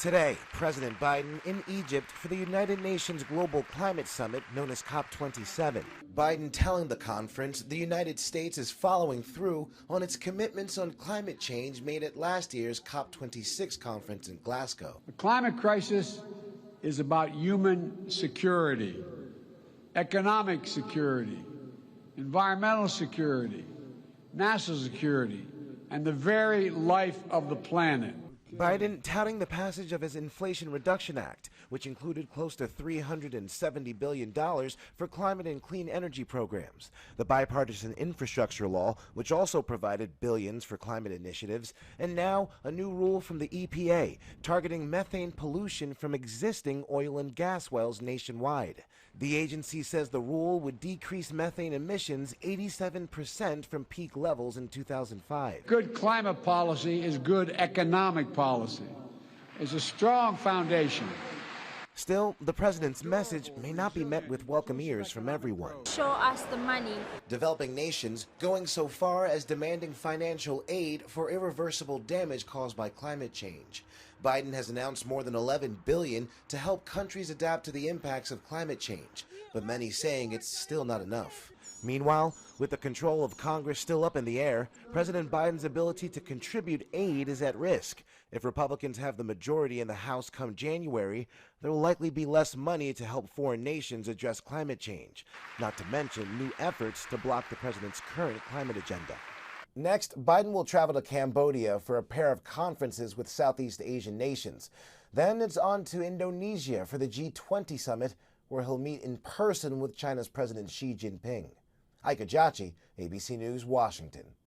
Today, President Biden in Egypt for the United Nations Global Climate Summit known as COP27. Biden telling the conference the United States is following through on its commitments on climate change made at last year's COP26 conference in Glasgow. The climate crisis is about human security, economic security, environmental security, national security, and the very life of the planet. Biden touting the passage of his Inflation Reduction Act, which included close to $370 billion for climate and clean energy programs, the bipartisan infrastructure law, which also provided billions for climate initiatives, and now a new rule from the EPA targeting methane pollution from existing oil and gas wells nationwide. The agency says the rule would decrease methane emissions 87% from peak levels in 2005. Good climate policy is good economic policy. It's a strong foundation. Still, the president's message may not be met with welcome ears from everyone. Show us the money. Developing nations going so far as demanding financial aid for irreversible damage caused by climate change. Biden has announced more than $11 billion to help countries adapt to the impacts of climate change, but many saying it's still not enough. Meanwhile, with the control of Congress still up in the air, President Biden's ability to contribute aid is at risk. If Republicans have the majority in the House come January, there will likely be less money to help foreign nations address climate change, not to mention new efforts to block the president's current climate agenda. Next, Biden will travel to Cambodia for a pair of conferences with Southeast Asian nations. Then it's on to Indonesia for the G20 summit, where he'll meet in person with China's President Xi Jinping. Ike Ejiochi, ABC News, Washington.